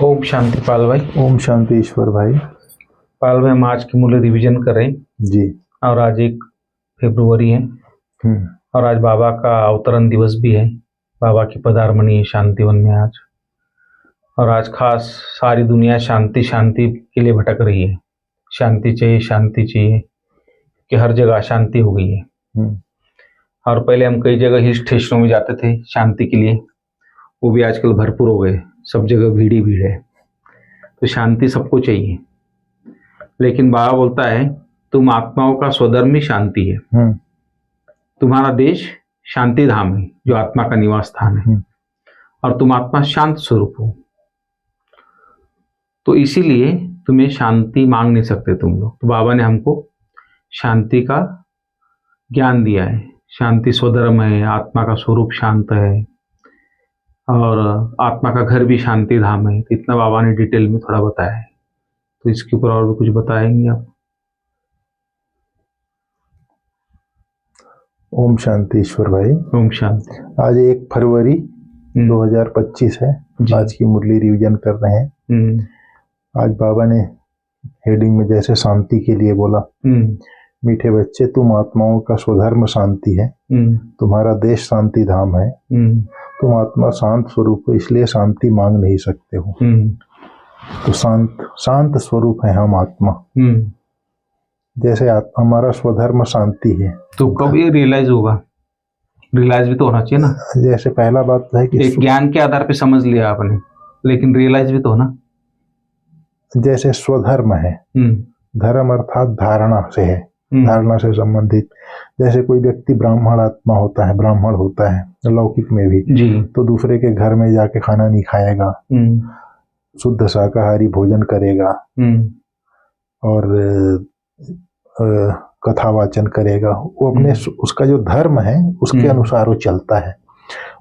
ओम शांति पाल भाई। ओम शांति ईश्वर भाई। पाल भाई, हम आज की मूल्य रिवीजन कर रहे हैं जी। और आज 1 फरवरी है और आज बाबा का अवतरण दिवस भी है। बाबा की पधारमणि है शांतिवन में आज। और आज खास सारी दुनिया शांति शांति के लिए भटक रही है। शांति चाहिए कि हर जगह अशांति हो गई है। और पहले हम कई जगह हिल स्टेशनों में जाते थे शांति के लिए, वो भी आजकल भरपूर हो गए, सब जगह भीड़ ही भीड़ है। तो शांति सबको चाहिए, लेकिन बाबा बोलता है तुम आत्माओं का स्वधर्म ही शांति है। तुम्हारा देश शांति धाम है जो आत्मा का निवास स्थान है, और तुम आत्मा शांत स्वरूप हो। तो इसीलिए तुम्हें शांति मांग नहीं सकते तुम लोग। तो बाबा ने हमको शांति का ज्ञान दिया है। शांति स्वधर्म है, आत्मा का स्वरूप शांत है और आत्मा का घर भी शांति धाम है। इतना बाबा ने डिटेल में थोड़ा बताया है। तो इसके ऊपर और भी कुछ बताएंगे आप? ओम शांति ईश्वर भाई। ओम शांति। आज 1 फरवरी 2025 है। आज की मुरली रिवीजन कर रहे हैं। आज बाबा ने हेडिंग में जैसे शांति के लिए बोला, मीठे बच्चे तुम आत्माओं का स्वधर्म शांति है, तुम्हारा देश शांति धाम है, तुम आत्मा शांत स्वरूप हो, इसलिए शांति मांग नहीं सकते हो। तो शांत स्वरूप है हम आत्मा। जैसे हमारा स्वधर्म शांति है। तो कब ये रियलाइज होगा? रियलाइज भी तो होना चाहिए ना। जैसे पहला बात है कि एक ज्ञान के आधार पे समझ लिया आपने, लेकिन रियलाइज भी तो होना। जैसे स्वधर्म है, धर्म अर्थात धारणा से है, धारणा से संबंधित। जैसे कोई व्यक्ति ब्राह्मण आत्मा होता है, ब्राह्मण होता है लौकिक में भी जी, तो दूसरे के घर में जाके खाना नहीं खाएगा, शुद्ध शाकाहारी भोजन करेगा और कथा वाचन करेगा। वो अपने उसका जो धर्म है उसके अनुसार वो चलता है।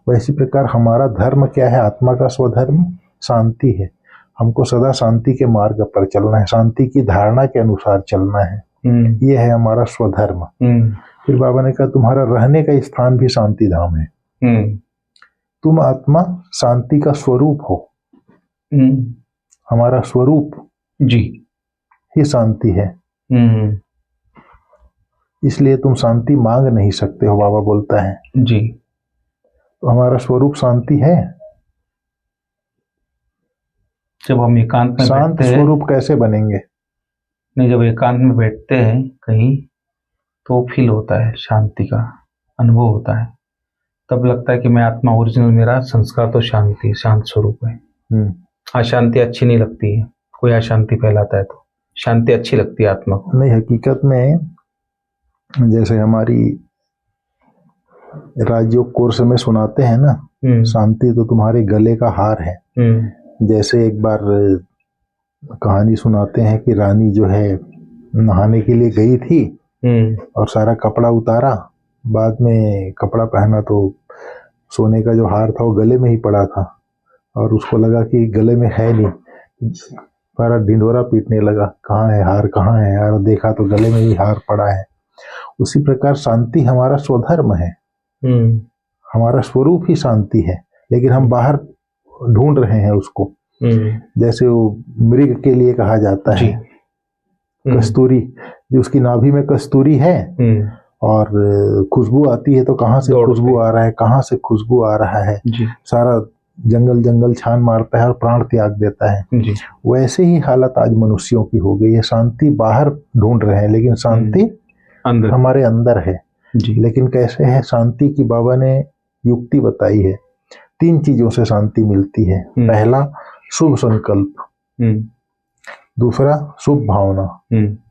वैसी प्रकार हमारा धर्म क्या है? आत्मा का स्वधर्म शांति है। हमको सदा शांति के मार्ग पर चलना है, शांति की धारणा के अनुसार चलना है। ये है हमारा स्वधर्म। फिर बाबा ने कहा तुम्हारा रहने का स्थान भी शांति धाम है। तुम आत्मा शांति का स्वरूप हो। हमारा स्वरूप जी ही शांति है, इसलिए तुम शांति मांग नहीं सकते हो। बाबा बोलता है जी, तो हमारा स्वरूप शांति है। जब हम एकांत में शांत स्वरूप कैसे बनेंगे? नहीं, जब एकांत में बैठते हैं कहीं तो फील होता है, शांति का अनुभव होता है। तब लगता है कि मैं आत्मा ओरिजिनल, मेरा संस्कार तो शांति, शांत स्वरूप है। अशांति अच्छी नहीं लगती है। कोई अशांति फैलाता है तो शांति अच्छी लगती है आत्मा को। नहीं, हकीकत में जैसे हमारी राजयोग कोर्स में सुनाते हैं ना, शांति तो तुम्हारे गले का हार है। जैसे एक बार कहानी सुनाते हैं कि रानी जो है नहाने के लिए गई थी और सारा कपड़ा उतारा, बाद में कपड़ा पहना तो सोने का जो हार था वो गले में ही पड़ा था, और उसको लगा कि गले में है नहीं। सारा ढिंढोरा पीटने लगा, कहाँ है हार, कहाँ है यार? देखा तो गले में ही हार पड़ा है। उसी प्रकार शांति हमारा स्वधर्म है, हमारा स्वरूप ही शांति है, लेकिन हम बाहर ढूंढ रहे हैं उसको। जैसे वो मृग के लिए कहा जाता है कस्तूरी, जो उसकी नाभि में कस्तूरी है और खुशबू आती है तो कहाँ से खुशबू आ रहा है, कहाँ से खुशबू आ रहा है, सारा जंगल छान मारता है और प्राण त्याग देता है। वैसे ही हालत आज मनुष्यों की हो गई है। शांति बाहर ढूंढ रहे हैं, लेकिन शांति हमारे अंदर है। लेकिन कैसे है शांति की? बाबा ने युक्ति बताई है। 3 चीजों से शांति मिलती है। पहला शुभ संकल्प, दूसरा शुभ भावना,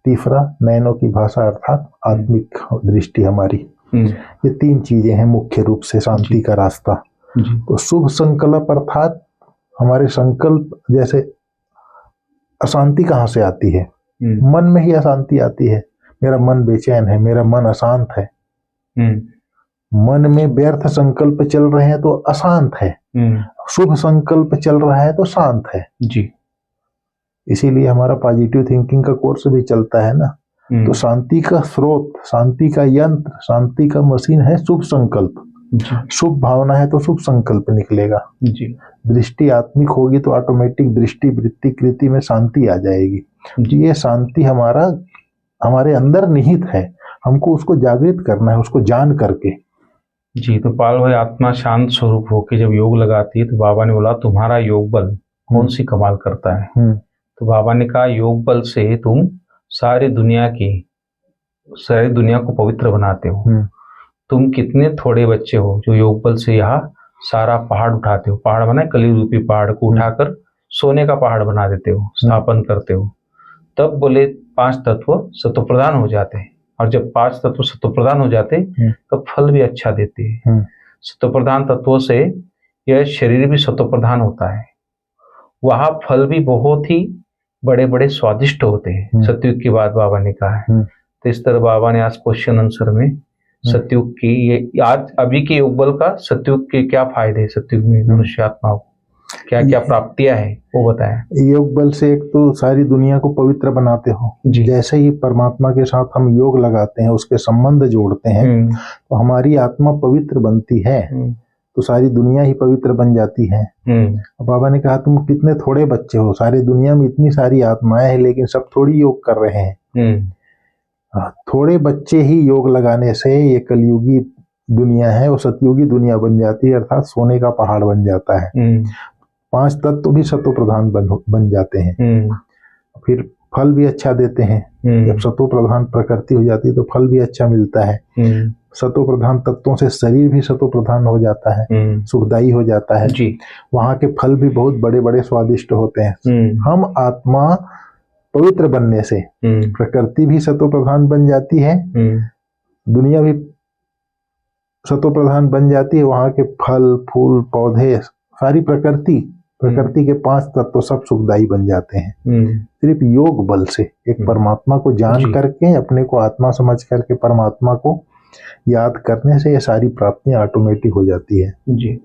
तीसरा नयनों की भाषा अर्थात आत्मिक दृष्टि हमारी। ये 3 चीजें हैं मुख्य रूप से शांति का रास्ता। तो शुभ संकल्प अर्थात हमारे संकल्प, जैसे अशांति कहाँ से आती है? मन में ही अशांति आती है। मेरा मन बेचैन है, मेरा मन अशांत है। मन में व्यर्थ संकल्प चल रहे हैं तो अशांत है, शुभ संकल्प चल रहा है तो शांत है जी। इसीलिए हमारा पॉजिटिव थिंकिंग का कोर्स भी चलता है ना। तो शांति का स्रोत, शांति का यंत्र, शांति का मशीन है शुभ संकल्प। जी शुभ भावना है तो शुभ संकल्प निकलेगा। जी दृष्टि आत्मिक होगी तो ऑटोमेटिक दृष्टि वृत्ति कृति में शांति आ जाएगी। जी ये शांति हमारे अंदर निहित है, हमको उसको जागृत करना है, उसको जान करके। जी। तो पाल भाई, आत्मा शांत स्वरूप होकर जब योग लगाती है तो बाबा ने बोला तुम्हारा योग बल कौन सी कमाल करता है। तो बाबा ने कहा योग बल से तुम सारी दुनिया को पवित्र बनाते हो। तुम कितने थोड़े बच्चे हो जो योग बल से यहाँ सारा पहाड़ उठाते हो। पहाड़ बनाए, कली रूपी पहाड़ को उठाकर सोने का पहाड़ बना देते हो, स्थापन करते हो। तब बोले 5 तत्व सत्व प्रधान हो जाते हैं, और जब 5 तत्व सत्व प्रधान हो जाते तो फल भी अच्छा देते हैं। सत्व प्रधान तत्वों से यह शरीर भी सत्व प्रधान होता है। वहाँ फल भी बहुत ही बड़े बड़े स्वादिष्ट होते हैं। सतयुग की बात बाबा ने कहा है। तो इस तरह बाबा ने आज क्वेश्चन आंसर में सतयुग की ये आज अभी के योग बल का सतयुग के क्या फायदे हैं, सतयुग में मनुष्य आत्मा को क्या क्या प्राप्तियां हैं वो बताएं। योग बल से एक तो सारी दुनिया को पवित्र बनाते हो। जैसे ही परमात्मा के साथ हम योग लगाते हैं, उसके संबंध जोड़ते हैं, तो हमारी आत्मा पवित्र बनती है, तो सारी दुनिया ही पवित्र बन जाती है। बाबा ने कहा तुम कितने थोड़े बच्चे हो, सारी दुनिया में इतनी सारी आत्माएं हैं लेकिन सब थोड़ी योग कर रहे हैं। थोड़े बच्चे ही योग लगाने से ये कलयुगी दुनिया है वो सतयुगी दुनिया बन जाती है, अर्थात सोने का पहाड़ बन जाता है। 5 तत्व भी सत्व प्रधान बन जाते हैं। फिर फल भी अच्छा देते हैं। जब सत्व प्रधान प्रकृति हो जाती है तो फल भी अच्छा मिलता है। सत्व प्रधान तत्वों से शरीर भी सत्व प्रधान हो जाता है, सुखदायी हो जाता है जी। वहाँ के फल भी बहुत बड़े बड़े स्वादिष्ट होते हैं। हम आत्मा पवित्र बनने से प्रकृति भी सत्व प्रधान बन जाती है, दुनिया भी सत्व प्रधान बन जाती है। वहाँ के फल फूल पौधे सारी प्रकृति के 5 तत्व सब सुखदायी बन जाते हैं। सिर्फ योग बल से एक परमात्मा को जान करके, अपने को आत्मा समझ करके परमात्मा को याद करने से ये सारी प्राप्तियां ऑटोमेटिक हो जाती है जी।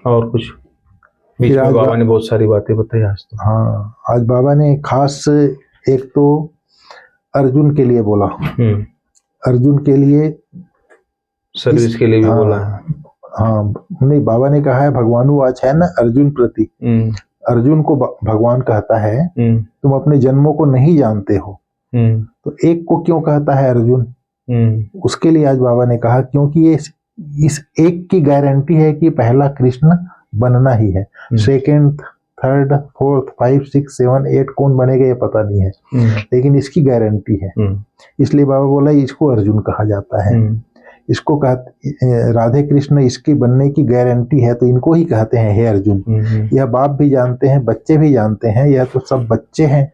और कुछ बीच में बाबा ने बहुत सारी बातें बताई आज तो। हाँ, आज बाबा ने खास एक तो अर्जुन के लिए बोला, अर्जुन के लिए सर्विस के लिए भी बोला। हाँ नहीं, बाबा ने कहा है भगवानुवाच है ना अर्जुन प्रति। अर्जुन को भगवान कहता है तुम अपने जन्मों को नहीं जानते हो, तो एक को क्यों कहता है अर्जुन? उसके लिए आज बाबा ने कहा क्योंकि ये इस एक की गारंटी है कि पहला कृष्ण बनना ही है। सेकंड थर्ड फोर्थ 5 6 7 8 कौन बनेगा ये पता नहीं है, लेकिन इसकी गारंटी है। इसलिए बाबा बोला इसको अर्जुन कहा जाता है। इसको राधे कृष्ण इसके बनने की गारंटी है, तो इनको ही कहते हैं हे अर्जुन। यह बाप भी जानते हैं, बच्चे भी जानते हैं, यह तो सब बच्चे हैं।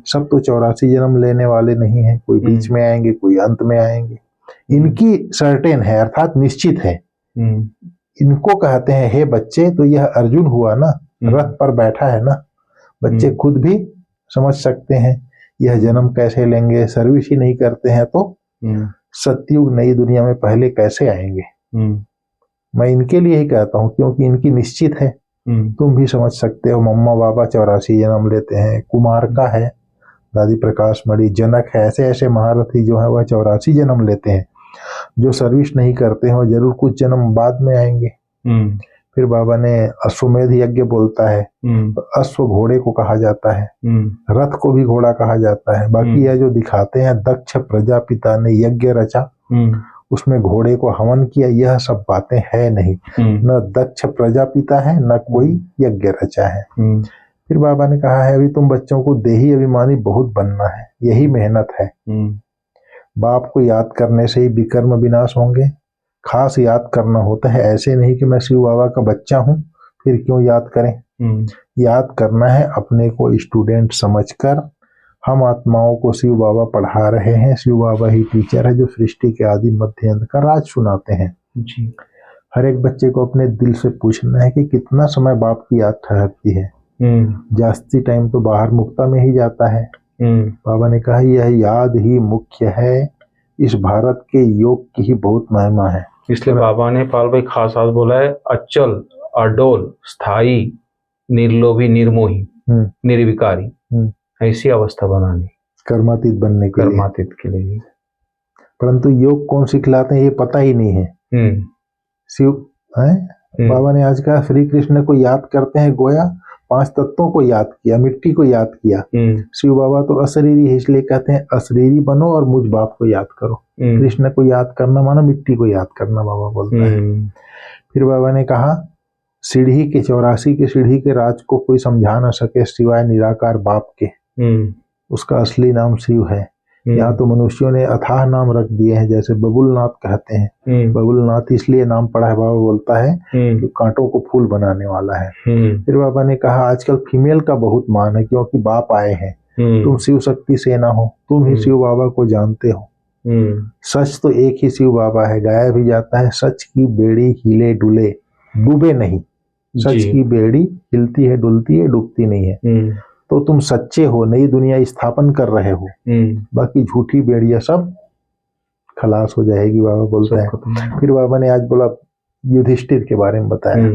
सब तो 84 जन्म लेने वाले नहीं है, कोई बीच में आएंगे कोई अंत में आएंगे। इनकी सर्टेन है अर्थात निश्चित है। इनको कहते हैं हे बच्चे, तो यह अर्जुन हुआ ना, रथ पर बैठा है ना। बच्चे खुद भी समझ सकते हैं यह जन्म कैसे लेंगे, सर्विस ही नहीं करते हैं तो सतयुग नई दुनिया में पहले कैसे आएंगे। मैं इनके लिए ही कहता हूँ क्योंकि इनकी निश्चित है। तुम भी समझ सकते हो, मम्मा बाबा 84 जन्म लेते हैं, कुमार का है, दादी प्रकाश मणि, जनक है, ऐसे ऐसे महारथी जो है वह 84 जन्म लेते हैं। जो सर्विस नहीं करते हैं वो जरूर कुछ जन्म बाद में आएंगे। फिर बाबा ने अश्वमेध यज्ञ बोलता है, तो अश्व घोड़े को कहा जाता है, रथ को भी घोड़ा कहा जाता है। बाकी यह जो दिखाते हैं दक्ष प्रजापिता ने यज्ञ रचा, उसमें घोड़े को हवन किया, यह सब बातें है नहीं। न दक्ष प्रजापिता है न कोई यज्ञ रचा है। फिर बाबा ने कहा है अभी तुम बच्चों को देही अभिमानी बहुत बनना है, यही मेहनत है। बाप को याद करने से ही विकर्म विनाश होंगे। खास याद करना होता है, ऐसे नहीं कि मैं शिव बाबा का बच्चा हूँ फिर क्यों याद करें। याद करना है अपने को स्टूडेंट समझकर। हम आत्माओं को शिव बाबा पढ़ा रहे हैं, शिव बाबा ही टीचर है जो सृष्टि के आदि मध्य अंत का राज सुनाते हैं जी। हर एक बच्चे को अपने दिल से पूछना है कि कितना समय बाप की याद ठहरती है। जास्ती टाइम तो बाहर मुक्ता में ही जाता है। बाबा ने कहा यह याद ही मुख्य है, इस भारत के योग की ही बहुत महिमा है। इसलिए बाबा ने पाल भाई खास आज बोला है अचल अडोल स्थायी निर्लोभी निर्मोही निर्विकारी ऐसी अवस्था बनानी, कर्मातीत बनने के लिए। कर्मातीत के लिए। परंतु योग कौन सिखलाते हैं ये पता ही नहीं है। शिव है, बाबा ने आज कहा श्री कृष्ण को याद करते हैं गोया 5 तत्वों को याद किया, मिट्टी को याद किया। शिव बाबा तो अशरीरी है, इसलिए कहते हैं अशरीरी बनो और मुझ बाप को याद करो। कृष्ण को याद करना माना मिट्टी को याद करना, बाबा बोलता है। फिर बाबा ने कहा सीढ़ी के 84 के सीढ़ी के राज को कोई समझा ना सके सिवाय निराकार बाप के। उसका असली नाम शिव है। यहाँ तो मनुष्यों ने अथाह नाम रख दिए हैं, जैसे बबुलनाथ कहते हैं। बबुलनाथ इसलिए नाम पड़ा है, बाबा बोलता है कि कांटों को फूल बनाने वाला है। फिर बाबा ने कहा आजकल फीमेल का बहुत मान है, क्योंकि बाप आए हैं। तुम शिव शक्ति सेना हो, तुम ही शिव बाबा को जानते हो। सच तो एक ही शिव बाबा है, गाया भी जाता है सच की बेड़ी हिले डुले डूबे नहीं। सच की बेड़ी हिलती है डुलती है डूबती नहीं है। तो तुम सच्चे हो, नई दुनिया स्थापन कर रहे हो, बाकी झूठी बेड़ियां सब खलास हो जाएगी, बाबा बोलता है। फिर बाबा ने आज बोला युधिष्ठिर के बारे में बताया।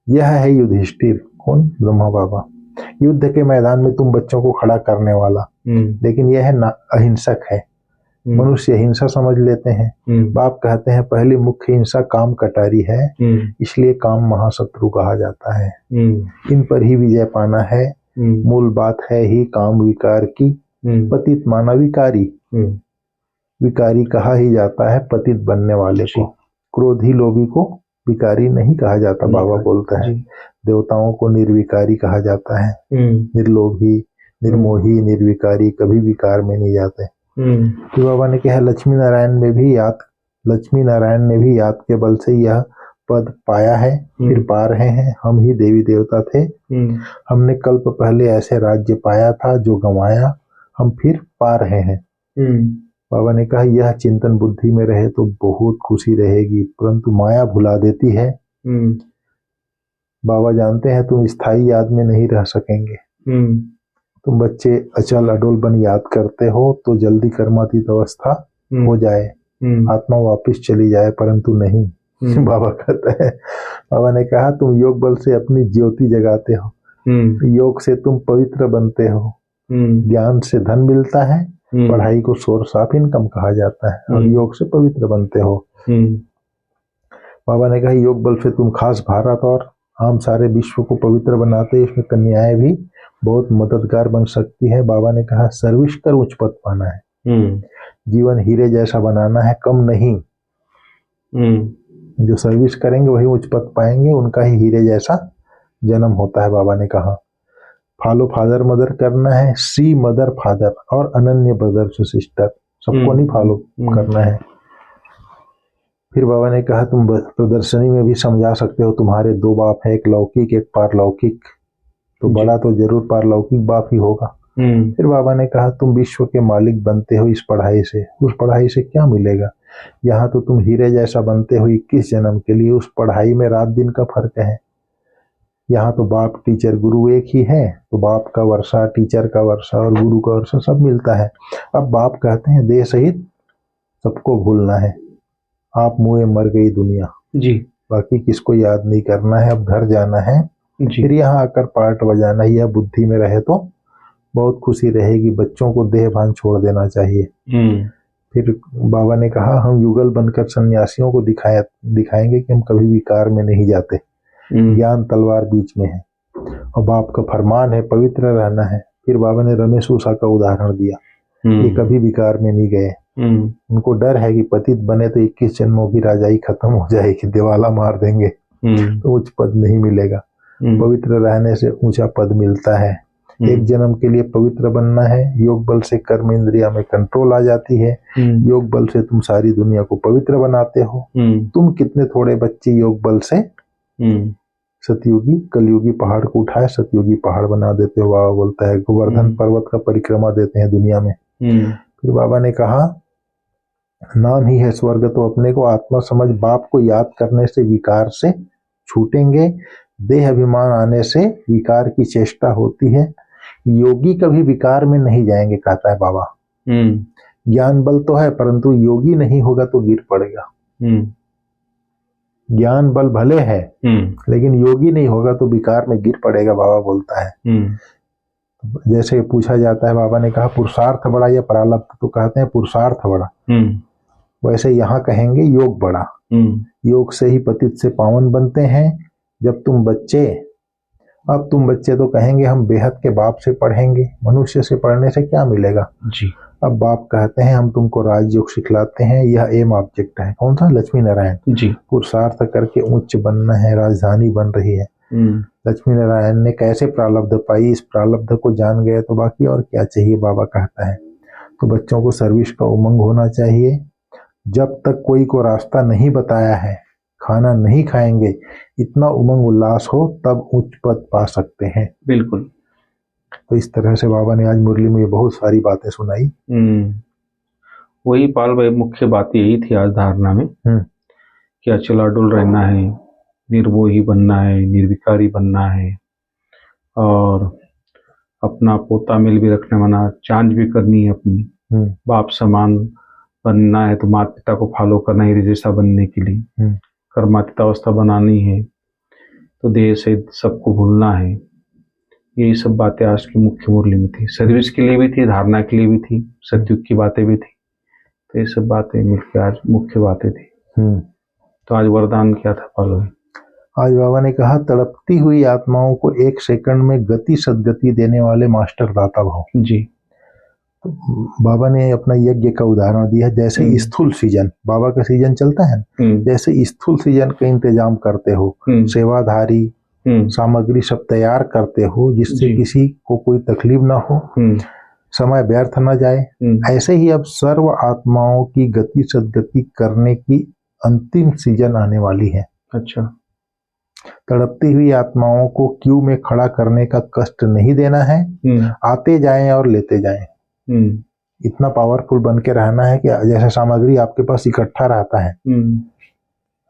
यह है युधिष्ठिर। कौन? ब्रह्मा बाबा। युद्ध के मैदान में तुम बच्चों को खड़ा करने वाला, लेकिन यह है अहिंसक है। मनुष्य हिंसा समझ लेते हैं। बाप कहते हैं पहली मुख्य हिंसा काम कटारी है, इसलिए काम महाशत्रु कहा जाता है। इन पर ही विजय पाना है। मूल बात है ही काम विकार की, पतित माना विकारी। विकारी कहा ही जाता है पतित बनने वाले को। क्रोधी लोभी को विकारी नहीं कहा जाता, बाबा बोलता है। देवताओं को निर्विकारी कहा जाता है। निर्लोभी निर्मोही निर्विकारी कभी विकार में नहीं जाते। फिर बाबा ने कहा लक्ष्मी नारायण ने भी याद के बल से यह पद पाया है, फिर पा रहे हैं। हम ही देवी देवता थे, हमने कल्प पहले ऐसे राज्य पाया था जो गंवाया, हम फिर पा रहे हैं। बाबा ने कहा यह चिंतन बुद्धि में रहे तो बहुत खुशी रहेगी, परंतु माया भुला देती है। बाबा जानते हैं तुम स्थायी याद में नहीं रह सकेंगे। तुम बच्चे अचल अडोल बन याद करते हो तो जल्दी कर्मातीत अवस्था हो जाए, आत्मा वापस चली जाए, परंतु नहीं। बाबा कहते हैं, बाबा ने कहा तुम योग बल से अपनी ज्योति जगाते हो, योग से तुम पवित्र बनते हो। ज्ञान से धन मिलता है, पढ़ाई को सोर्स ऑफ इनकम कहा जाता है, और योग से पवित्र बनते हो। बाबा ने कहा योग बल से तुम खास भारत और आम सारे विश्व को पवित्र बनाते हैं। इसमें कन्याएं भी बहुत मददगार बन सकती है। बाबा ने कहा सर्विस कर उच्च पद पाना है, जीवन हीरे जैसा बनाना है, कम नहीं। जो सर्विस करेंगे वही उच्च पद पाएंगे, उनका ही हीरे जैसा जन्म होता है। बाबा ने कहा फॉलो फादर मदर करना है, सी मदर फादर और अनन्य ब्रदर से सिस्टर, सबको नहीं फॉलो करना है। फिर बाबा ने कहा तुम प्रदर्शनी में भी समझा सकते हो, तुम्हारे 2 बाप है, एक लौकिक एक पारलौकिक, तो बड़ा तो जरूर पारलौकिक बाप ही होगा। फिर बाबा ने कहा तुम विश्व के मालिक बनते हो इस पढ़ाई से, उस पढ़ाई से क्या मिलेगा? यहाँ तो तुम हीरे जैसा बनते हो 21 जन्म के लिए, उस पढ़ाई में रात दिन का फर्क है। यहाँ तो बाप टीचर गुरु एक ही है, तो बाप का वर्षा टीचर का वर्षा और गुरु का वर्षा सब मिलता है। अब बाप कहते हैं देह सहित सबको भूलना है, आप मुए मर गई दुनिया जी, बाकी किसको याद नहीं करना है, अब घर जाना है जी। फिर यहाँ आकर पार्ट बजाना है। यह बुद्धि में रहे तो बहुत खुशी रहेगी। बच्चों को देह भान छोड़ देना चाहिए। फिर बाबा ने कहा हम युगल बनकर सन्यासियों को दिखाएंगे कि हम कभी विकार में नहीं जाते, ज्ञान तलवार बीच में है, और बाप का फरमान है पवित्र रहना है। फिर बाबा ने रमेश उषा का उदाहरण दिया, ये कभी विकार में नहीं गए। उनको डर है कि पतित बने तो 21 जन्मों की राजाई खत्म हो जाएगी, दिवाला मार देंगे तो उच्च पद नहीं मिलेगा। पवित्र रहने से ऊंचा पद मिलता है। एक जन्म के लिए पवित्र बनना है। योग बल से कर्म इंद्रिया में कंट्रोल आ जाती है। योग बल से तुम सारी दुनिया को पवित्र बनाते हो। तुम कितने थोड़े बच्चे योग बल से सतयुगी कलयुगी पहाड़ को उठाए सतयुगी पहाड़ बना देते हो। बाबा बोलता है गोवर्धन पर्वत का परिक्रमा देते हैं दुनिया में। फिर बाबा ने कहा नाम ही है स्वर्ग, तो अपने को आत्मा समझ बाप को याद करने से विकार से छूटेंगे। देह अभिमान आने से विकार की चेष्टा होती है। योगी कभी विकार में नहीं जाएंगे, कहता है बाबा। ज्ञान बल तो है, परंतु योगी नहीं होगा तो गिर पड़ेगा। ज्ञान बल भले है, लेकिन योगी नहीं होगा तो विकार में गिर पड़ेगा, बाबा बोलता है। जैसे पूछा जाता है, बाबा ने कहा पुरुषार्थ बड़ा या प्रारब्ध, तो कहते हैं पुरुषार्थ बड़ा। वैसे यहाँ कहेंगे योग बढ़ा। योग से ही पतित से पावन बनते हैं। जब तुम बच्चे, अब तुम बच्चे तो कहेंगे हम बेहद के बाप से पढ़ेंगे, मनुष्य से पढ़ने से क्या मिलेगा जी। अब बाप कहते हैं हम तुमको राजयोग सिखलाते हैं, यह एम ऑब्जेक्ट है। कौन सा? लक्ष्मी नारायण जी। पुरुषार्थ करके उच्च बनना है, राजधानी बन रही है। लक्ष्मी नारायण ने कैसे प्रारब्ध पाई, इस प्रारब्ध को जान गए तो बाकी और क्या चाहिए, बाबा कहता है। तो बच्चों को सर्विस का उमंग होना चाहिए। जब तक कोई को रास्ता नहीं बताया है, खाना नहीं खाएंगे, इतना उमंग उल्लास हो तब उच्च पद पा सकते हैं। बिल्कुल। तो इस तरह से बाबा ने आज मुरली में ये बहुत सारी बातें सुनाई। वही पाल भाई, मुख्य बात यही थी आज धारणा में कि अचल अडुल रहना है, निर्मोही बनना है, निर्विकारी बनना है, और अपना पोता मेल भी रखना, माना जांच भी करनी है अपनी, बाप समान बनना है तो माता पिता को फॉलो करना है जैसा बनने के लिए, कर्मातीत अवस्था बनानी है तो देह से सबको भूलना है। यही सब बातें आज की मुख्य मुरली में थी। सर्विस के लिए भी थी, धारणा के लिए भी थी, सत्युग की बातें भी थी। तो ये सब बातें मिलकर आज मुख्य बातें थी। तो आज वरदान क्या था पालो? आज बाबा ने कहा तड़पती हुई आत्माओं को एक सेकंड में गति सदगति देने वाले मास्टर दाता भाव। जी। तो बाबा ने अपना यज्ञ का उदाहरण दिया। जैसे स्थूल सीजन, बाबा का सीजन चलता है, जैसे स्थूल सीजन का इंतजाम करते हो, सेवाधारी सामग्री सब तैयार करते हो जिससे किसी को कोई तकलीफ ना हो, समय व्यर्थ न जाए, ऐसे ही अब सर्व आत्माओं की गति सदगति करने की अंतिम सीजन आने वाली है। अच्छा। तड़पती हुई आत्माओं को क्यू में खड़ा करने का कष्ट नहीं देना है, आते जाएं और लेते जाएं। इतना पावरफुल बन के रहना है कि जैसे सामग्री आपके पास इकट्ठा रहता है।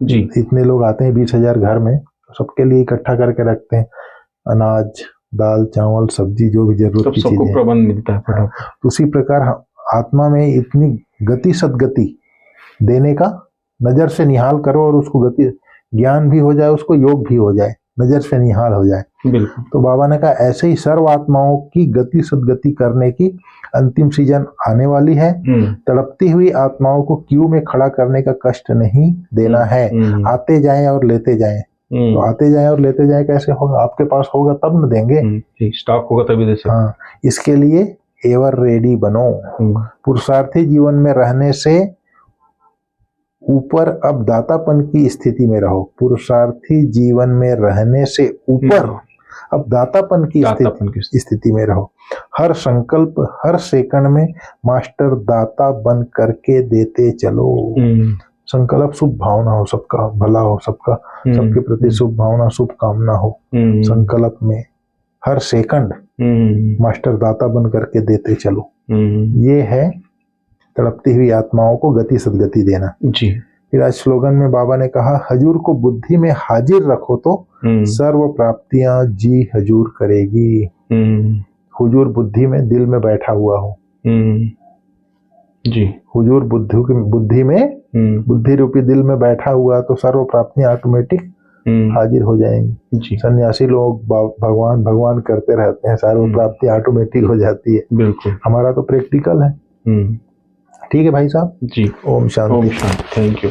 जी। इतने लोग आते हैं 20,000 घर में, सबके लिए इकट्ठा करके रखते हैं, अनाज दाल चावल सब्जी जो भी जरूरत की चीजें, प्रबंध मिलता है। उसी प्रकार आत्मा में इतनी गति सदगति देने का, नजर से निहाल करो और उसको गति, ज्ञान भी हो जाए, उसको योग भी हो जाए, नजर से निहाल हो जाए। बिल्कुल। तो बाबा ने कहा ऐसे ही सर्व आत्माओं की गति सदगति करने की अंतिम सीजन आने वाली है। तड़पती हुई आत्माओं को क्यू में खड़ा करने का कष्ट नहीं देना है, आते जाएं और लेते जाएं। तो आते जाएं और लेते जाएं कैसे होगा? आपके पास होगा तब न देंगे, स्टॉक होगा तभी दे सकते। हाँ, इसके लिए एवर रेडी बनो। पुरुषार्थी जीवन में रहने से ऊपर अब दातापन की स्थिति में रहो। पुरुषार्थी जीवन में रहने से ऊपर अब दातापन की स्थिति में रहो। हर संकल्प, हर सेकंड में मास्टर दाता बन करके देते चलो। संकल्प शुभ भावना हो, सबका भला हो, सबके प्रति शुभ भावना, शुभ कामना हो। संकल्प में हर सेकंड मास्टर दाता बन करके देते चलो। ये है तड़पती हुई आत्माओं को गति सदगति देना। जी। फिर आज स्लोगन में बाबा ने कहा हजूर को बुद्धि में हाजिर रखो तो सर्व प्राप्तियां जी हजूर करेगी। हुजूर बुद्धि में, दिल में बैठा हुआ हो। जी। हुजूर बुद्धि में, बुद्धि रूपी दिल में बैठा हुआ तो सर्व प्राप्तियां ऑटोमेटिक हाजिर हो जाएंगी। सन्यासी लोग भगवान भगवान करते रहते हैं, सर्व प्राप्ति ऑटोमेटिक हो जाती है। बिल्कुल। हमारा तो प्रैक्टिकल है। ठीक है भाई साहब जी। ओम शांति। Thank you.